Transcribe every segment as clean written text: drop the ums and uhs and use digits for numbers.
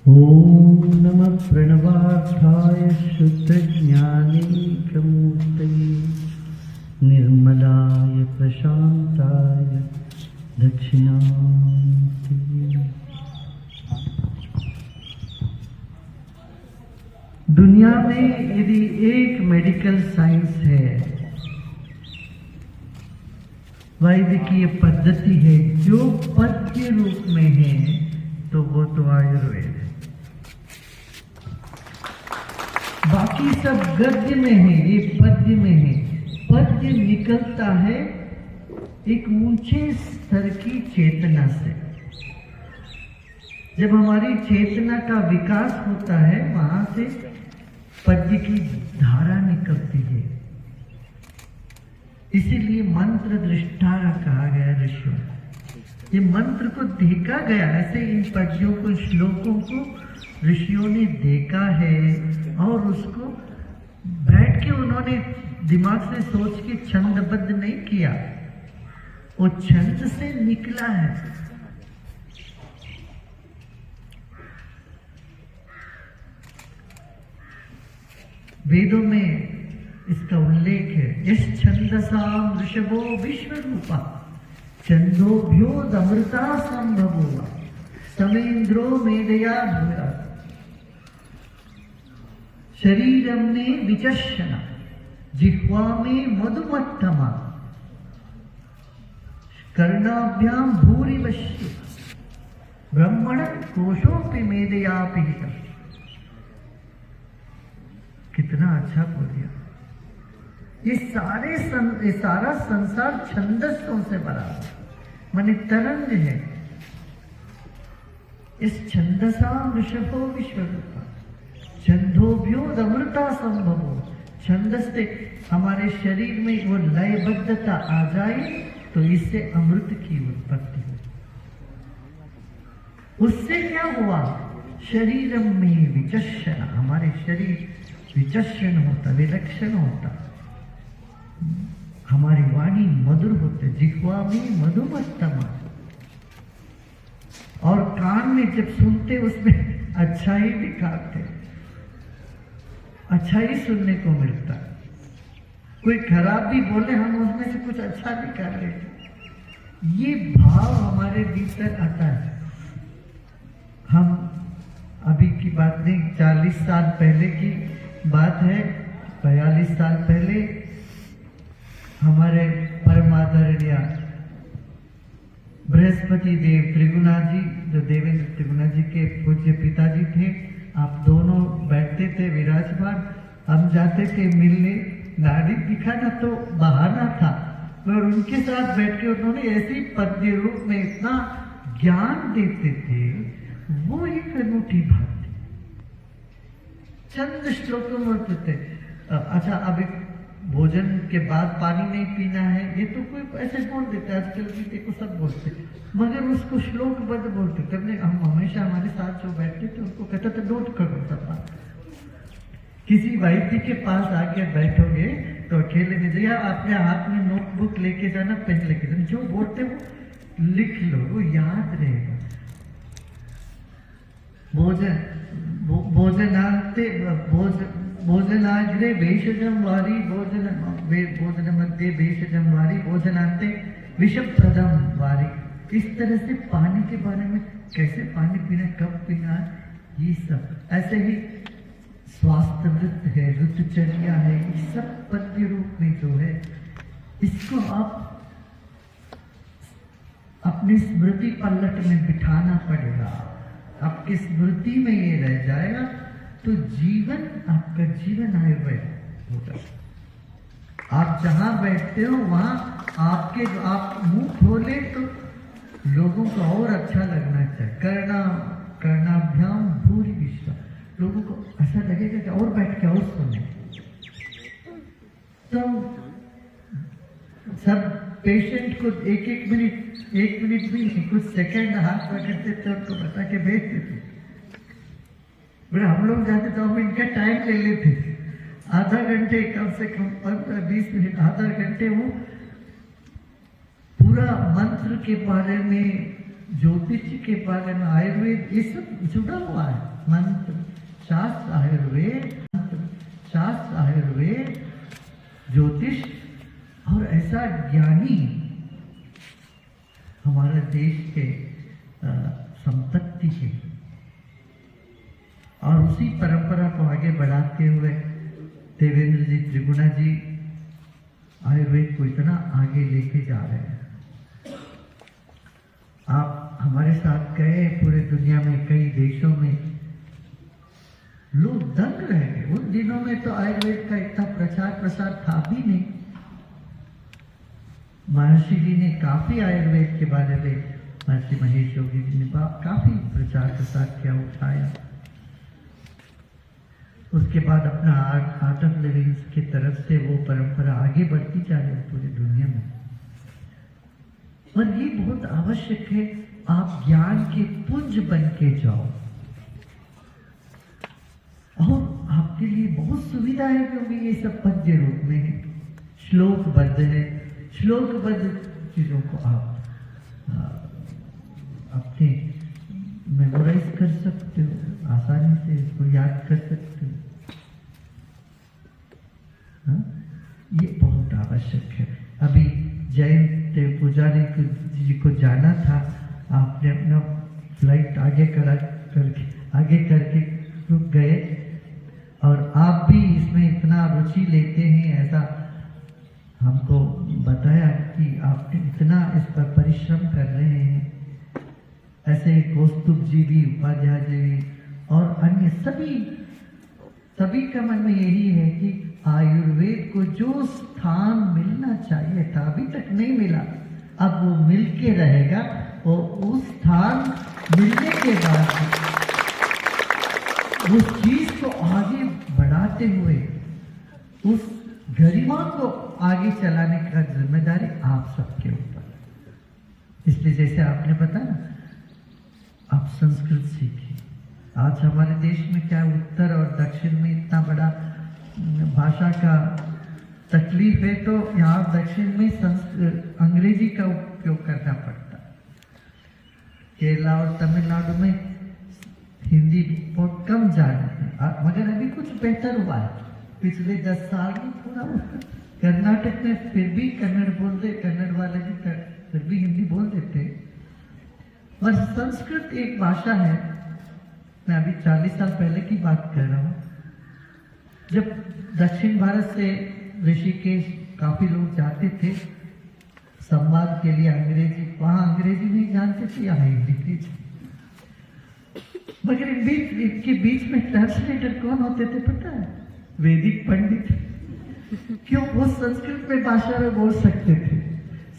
ओम नमः प्रणवार्थाय शुद्धज्ञानीकमूर्तये निर्मलाय प्रशांताय दक्षिणामूर्तये। दुनिया में यदि एक मेडिकल साइंस है, वैद्यकीय पद्धति है जो पद्य रूप में है, तो वो तो आयुर्वेद है। बाकी सब गद्य में है, ये पद्य में है। पद्य निकलता है एक ऊंचे स्तर की चेतना से। जब हमारी चेतना का विकास होता है, वहां से पद्य की धारा निकलती है। इसीलिए मंत्र दृष्टारा कहा गया ऋषियों। ये मंत्र को देखा गया, ऐसे इन पद्यों को, श्लोकों को ऋषियों ने देखा है और उसको बैठ के उन्होंने दिमाग से सोच के छंदबद्ध नहीं किया, वो छंद से निकला है। वेदों में इसका उल्लेख है। यश छंदसाम ऋषभो विश्वरूपा छंदोभ्योदमृता संभवो समेन्द्रो मेधया भूया शरीरम ने विचक्षणा जिह्वा में मधुमत्तमा कर्णाभ्याम भूरिवश्य ब्रह्मण कोशोपि मेधया पिहितम्। कितना अच्छा बोल दिया। ये सारा संसार छंदसों से भरा है, माने तरंग है। इस छंदसाम ऋषभो विश्वरूपा छंदोभ्योदमृता संभवो। छंदस से हमारे शरीर में वो लयबद्धता आ जाए तो इससे अमृत की उत्पत्ति हो। उससे क्या हुआ? शरीरम में विचक्षण, हमारे शरीर विचक्षण होता, विलक्षण होता। हमारी वाणी मधुर होते, जिह्वा में मधुमत्तमा। और कान में जब सुनते उसमें अच्छा ही दिखाते, अच्छा ही सुनने को मिलता। कोई खराब भी बोले हम उसमें से कुछ अच्छा निकाल लेते। ये भाव हमारे भीतर आता है। हम अभी की बात नहीं, 40 साल पहले की बात है, 42 साल पहले हमारे परमादरणीय बृहस्पति देव त्रिगुणा जी, जो देवेंद्र त्रिगुणा जी के पूज्य पिताजी थे, आप दोनों बैठते थे विराजमान। हम जाते थे मिलने, नाड़ी दिखाना तो बहाना था, और उनके साथ बैठ के उन्होंने ऐसी पद्य रूप में इतना ज्ञान देते थे, वो एक अनूठी बात थी। चंद श्लोकों में होते थे। अच्छा, अब भोजन के बाद पानी नहीं पीना है, ये तो कोई ऐसे बोल देते, आजकल भी देखो सब बोलते, मगर उसको श्लोकबद्ध बोलते थे। हम हमेशा हमारे साथ जो बैठते थे उनको कहते थे नोट करो सब बात। किसी वैद्य के पास आके बैठोगे तो अकेले में जाइए, अपने हाथ में नोटबुक लेके जाना, पेन लेके जाना, जो बोलते वो लिख लो, वो याद रहेगा। भोजनाग्रे भेषजं वारी भोजन मध्ये भेषजं वारी भोजनांते विषप्रदं वारी। इस तरह से पानी के बारे में, कैसे पानी पीना, कब पीना, ये सब ऐसे ही स्वास्थ्य वृत्त है, ऋतुचर्या है, ये सब पद्य रूप में जो है, इसको आप अपनी स्मृति पल्लट में बिठाना पड़ेगा। आपकी स्मृति में ये रह जाएगा तो जीवन, आपका जीवन आयुर्वेद होगा। आप जहां बैठते हो वहां आप मुंह खोले तो लोगों को और अच्छा लगना चाहिए। कर्णाभ्याम भूरि विश्व, लोगों को ऐसा लगेगा कि और बैठ के और सुने। तो सब पेशेंट को एक मिनट भी नहीं, कुछ सेकंड हाथ पकड़ते थे, उनको बता के भेजते थे। बोले हम लोग जाते तो हम इनका टाइम ले लेते, आधा घंटे, कम से कम 15-20 मिनट, आधा घंटे वो पूरा मंत्र के बारे में ज्योतिष के बारे में आयुर्वेद ये सब जुड़ा हुआ है। मंत्र शास्त्र आयुर्वेद ज्योतिष और ऐसा ज्ञानी हमारे देश के संपत्ति है। और उसी परंपरा को आगे बढ़ाते हुए देवेंद्र जी त्रिगुणा जी आयुर्वेद को इतना आगे लेके जा रहे हैं। आप हमारे साथ गए पूरे दुनिया में कई देशों में, लोग दंग रह गए। उन दिनों में तो आयुर्वेद का इतना प्रचार प्रसार था भी नहीं। महर्षि जी ने काफी आयुर्वेद के बारे में, महर्षि महेश योगी जी ने काफी प्रचार प्रसार किया, उठाया। उसके बाद अपना आर्ट ऑफ लिविंग की तरफ से वो परंपरा आगे बढ़ती जा रही है पूरी दुनिया में। और ये बहुत आवश्यक है, आप ज्ञान के पुंज बन के जाओ। और आपके लिए बहुत सुविधा है क्योंकि ये सब पद्य रूप में है, श्लोकबद्ध है। श्लोकबद्ध चीजों को आप अपने मेमोराइज कर सकते हो, आसानी से इसको याद कर सकते हो। ये बहुत आवश्यक है। अभी जयंत पुजारी जी को जाना था, आपने अपना फ्लाइट आगे करके रुक गए। और आप भी इसमें इतना रुचि लेते हैं, ऐसा हमको बताया कि आप इतना इस पर परिश्रम कर रहे हैं। ऐसे ही कौस्तुभ जी भी, उपाध्याय जी भी और अन्य सभी का मन में यही है कि आयुर्वेद को जो स्थान मिलना चाहिए था अभी तक नहीं मिला, अब वो मिल के रहेगा। और उस स्थान मिलने के बाद उस चीज को आगे बढ़ाते हुए उस गरिमा को आगे चलाने का जिम्मेदारी आप सबके ऊपर। इसलिए जैसे आपने बताया, आप संस्कृत सीखिए। आज हमारे देश में क्या उत्तर और दक्षिण में इतना बड़ा भाषा का तकलीफ है, तो यहाँ दक्षिण में अंग्रेजी का उपयोग करना पड़ता है। केरला और तमिलनाडु में हिंदी बहुत कम जानते हैं, मगर अभी कुछ बेहतर हुआ है पिछले 10 साल में। थोड़ा कर्नाटक में फिर भी कन्नड़ वाले भी फिर भी हिंदी बोल देते हैं। और संस्कृत एक भाषा है, मैं अभी 40 साल पहले की बात कर रहा हूँ, जब दक्षिण भारत से ऋषिकेश काफी लोग जाते थे संवाद के लिए अंग्रेजी, वहां अंग्रेजी नहीं जानते थे, यहाँ हिंदी थी। मगर इनके बीच में ट्रांसलेटर कौन होते थे पता है? वैदिक पंडित। क्यों? वो संस्कृत में भाषा में बोल सकते थे।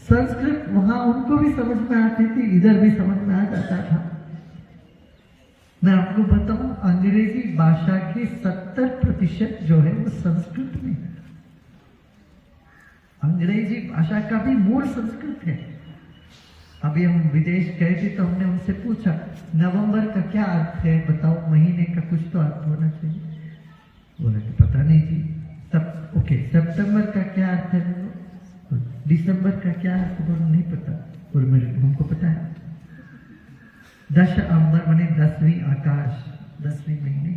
संस्कृत वहां उनको भी समझ में आती थी, इधर भी समझ में आ जाता था। मैं आपको बताऊं, अंग्रेजी भाषा के 70% जो है वो संस्कृत में है। अंग्रेजी भाषा का भी मूल संस्कृत है। अभी हम विदेश गए थे तो हमने उनसे पूछा, नवंबर का क्या अर्थ है बताओ, महीने का कुछ तो अर्थ होना चाहिए। बोले तो पता नहीं जी। तब ओके, सितंबर का क्या अर्थ है, दिसंबर का क्या अर्थ, बोलो नहीं पता। और मेरे हमको पता है। 10 अंबर माने 10वीं आकाश, 10वीं महीने।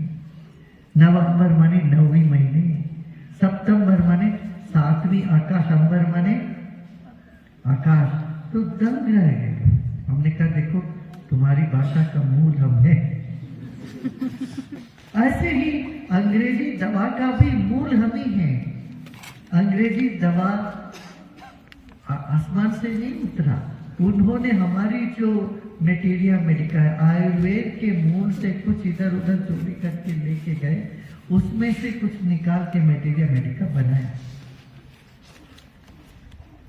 नवंबर माने 9वीं महीने। सितंबर माने 7वीं आकाश, अंबर माने आकाश। तो दंग रह गए। हमने कहा देखो तुम्हारी भाषा का मूल हम है। ऐसे ही अंग्रेजी दवा का भी मूल हम ही है। अंग्रेजी दवा आसमान से नहीं उतरा, उन्होंने हमारी जो मटेरिया मेडिका है, आयुर्वेद के मूल से कुछ इधर उधर चोरी करके लेके गए, उसमें से कुछ निकाल के मटेरिया मेडिका बनाया।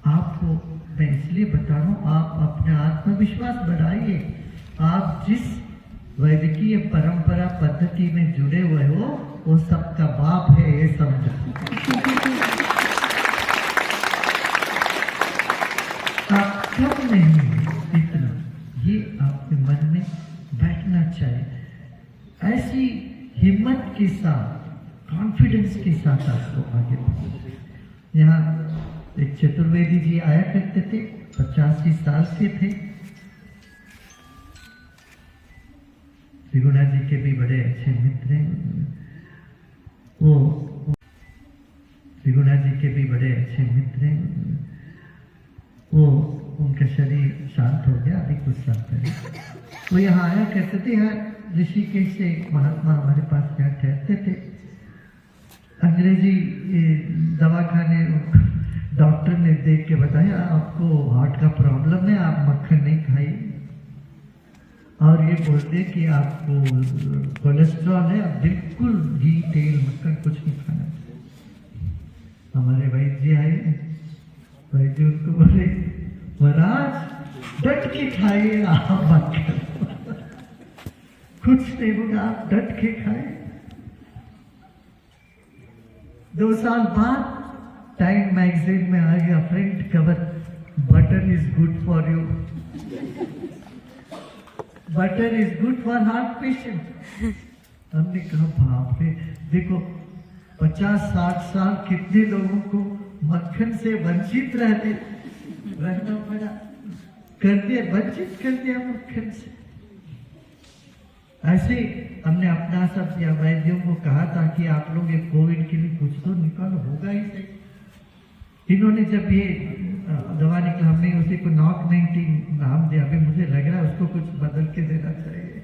आपको मैं इसलिए बता रहा हूं, आप अपना आत्मविश्वास बढ़ाइए। आप जिस वैदिकीय परंपरा पद्धति में जुड़े हुए हो वो सबका बाप है, ये समझो। आप कम नहीं इतना, ये आपके मन में बैठना चाहिए। ऐसी हिम्मत के साथ, कॉन्फिडेंस के साथ आपको आगे बढ़ना। यहाँ एक चतुर्वेदी जी आया करते थे, 85 साल के थे। त्रिगुणा जी के भी बड़े अच्छे मित्र हैं। वो त्रिगुणा जी के भी बड़े अच्छे मित्र हैं। वो उनका शरीर शांत हो गया अभी कुछ साल पहले। वो यहाँ आया कहते थे, यहाँ ऋषिकेश से एक महात्मा हमारे पास यहाँ ठहरते थे। अंग्रेजी दवाखाने डॉक्टर ने देख के बताया आपको हार्ट का प्रॉब्लम है, आप मक्खन नहीं खाइए, और ये बोलते कि आपको कोलेस्ट्रॉल है, आप बिल्कुल घी तेल मक्खन कुछ नहीं खाना। हमारे वैद्य जी आए, वैद्य उनको बोले महाराज डट के खाइए आप मक्खन, कुछ नहीं होगा, आप डट के खाए। 2 साल बाद टाइम मैगजीन में आ गया front cover, butter is good for you, butter is good for heart patient. हमने कहा बाप रे, देखो 50-60 साल कितने लोगों को मक्खन से वंचित रहना पड़ा, कर दिया, वंचित कर दिया मक्खन से। ऐसे हमने अपना सब या वैद्यों को कहा था कि आप लोग ये कोविड के लिए कुछ तो निकालो, होगा ही सही। इन्होंने जब ये दवा निकला, हमने उसी को NOC-19 नाम दिया। अभी मुझे लग रहा है उसको कुछ बदल के देना चाहिए।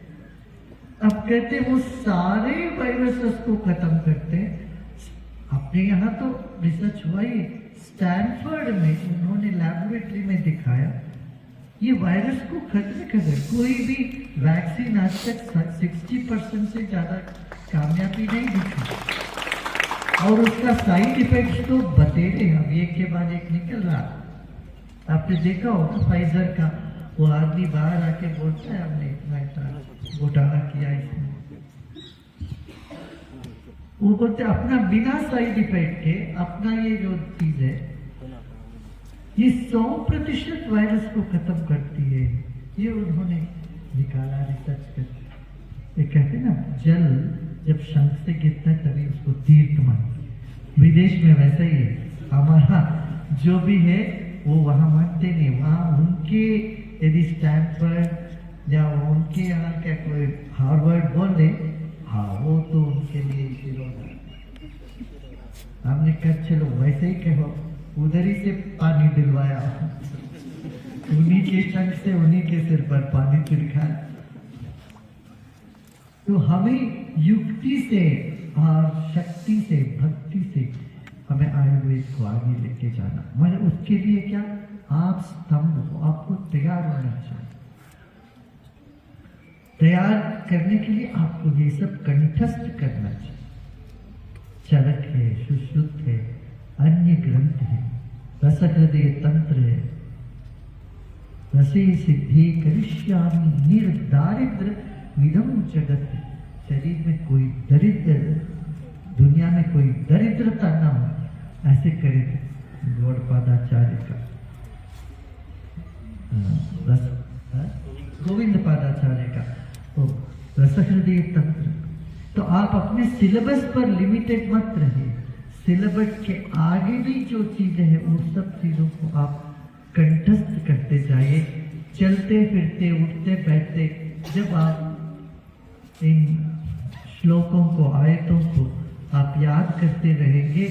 अब कहते वो सारे वायरसेस को खत्म करते हैं। अपने यहाँ तो रिसर्च हुआ ही, स्टैनफोर्ड में उन्होंने लैबोरेटरी में दिखाया ये वायरस को खत्म कर दे। कोई भी वैक्सीन आज तक 60% से ज्यादा कामयाबी नहीं दिखी, और उसका साइड इफेक्ट्स तो बतेरे अब एक के बाद एक निकल रहा। आपने देखा होगा फाइजर का, वो आदमी बाहर आके बोलता है हमने इतना घोटाला किया इसमें, वो बोलते अपना बिना साइड इफेक्ट के अपना ये जो चीज है ये 100% वायरस को खत्म करती है। ये उन्होंने निकाला रिसर्च करके। ये कहते ना जल जब शंख से गिरता है तभी उसको तीर्थ मानते हैं। विदेश में वैसा ही है, हमारा जो भी है वो वहां मानते नहीं, वहां उनके यदि स्टैनफोर्ड या उनके यहाँ क्या कोई हार्वर्ड बोल दे, हाँ वो तो उनके लिए विरोध है। हमने कहा चलो वैसे ही कहो, उधर ही से पानी दिलवाया, उन्हीं के शंख से उन्हीं के सिर पर पानी छिड़काया। तो हमें युक्ति से और शक्ति से भक्ति से हमें आयुर्वेद को आगे लेके जाना, मगर उसके लिए क्या, आप स्तंभ हो, आपको तैयार होना चाहिए। तैयार करने के लिए आपको ये सब कंठस्थ करना चाहिए। चरक है, सुश्रुत है, अन्य ग्रंथ है, रसहृदय तंत्र है, रसे सिद्धि करिष्यामि निर्दारिद्र विदम जगत। शरीर में कोई दरिद्र, दुनिया में कोई दरिद्रता ना हो, ऐसे करे गौड़पादाचार्य का गोविंद पादाचार्य का तो रसहृदय तंत्र। तो आप अपने सिलेबस पर लिमिटेड मत रहिए, सिलेबस के आगे भी जो चीजें हैं उन सब चीजों को आप कंठस्थ करते जाइए। चलते फिरते उठते बैठते जब आप इन श्लोकों को, आयतों को आप याद करते रहेंगे,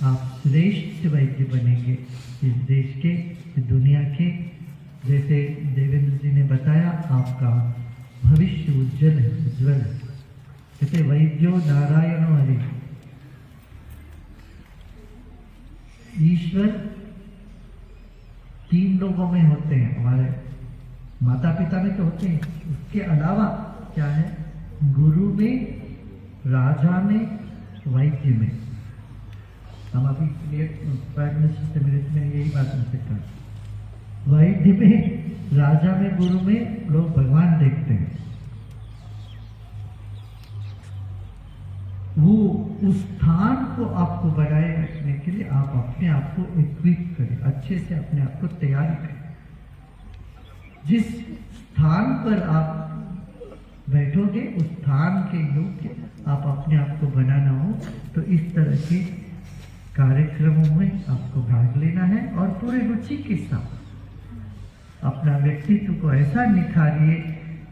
आप श्रेष्ठ वैद्य बनेंगे इस देश के, इस दुनिया के। जैसे देवेंद्र जी ने बताया, आपका भविष्य उज्जवल है, उज्जवल है। कहते वैद्यो नारायणो हरि। ईश्वर 3 लोगों में होते हैं, हमारे माता पिता में तो होते हैं, उसके अलावा क्या है, गुरु में, राजा में, वैद्य में। हम अभी प्राइम मिनिस्टर से मिले में यही बात उनसे कहा, वैद्य में, राजा में, गुरु में लोग भगवान देखते हैं। वो उस स्थान को आपको बनाए रखने के लिए आप अपने आप को इक्विप करें, अच्छे से अपने आप को तैयारी करें। जिस स्थान पर आप बैठोगे उस स्थान के योग्य आप अपने आप को बनाना हो, तो इस तरह के कार्यक्रमों में आपको भाग लेना है और पूरे रुचि के साथ अपना व्यक्तित्व को ऐसा निखारिए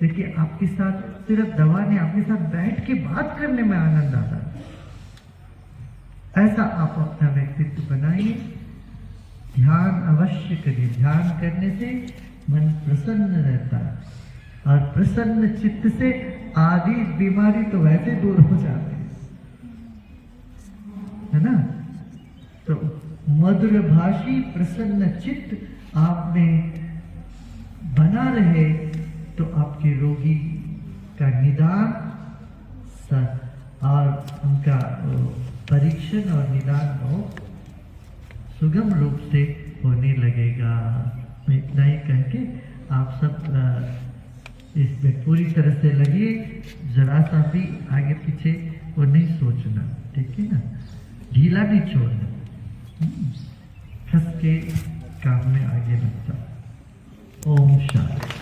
देखिए आपके साथ सिर्फ दवा नहीं, आपके साथ बैठ के बात करने में आनंद आता है। ऐसा आप अपना व्यक्तित्व बनाइए, ध्यान अवश्य करिए। ध्यान करने से मन प्रसन्न रहता है और प्रसन्न चित्त से आदि बीमारी तो वैसे दूर हो जाती है ना। तो मधुर भाषी प्रसन्न चित्त आप में बना रहे तो आपके रोगी का निदान और उनका परीक्षण और निदान बहुत सुगम रूप से होने लगेगा। इतना ही कह के आप सब इसमें पूरी तरह से लगिए, जरा सा भी आगे पीछे वो नहीं सोचना, ठीक है ना, ढीला नहीं छोड़ना, खस के काम में आगे लगता। ओम शांति।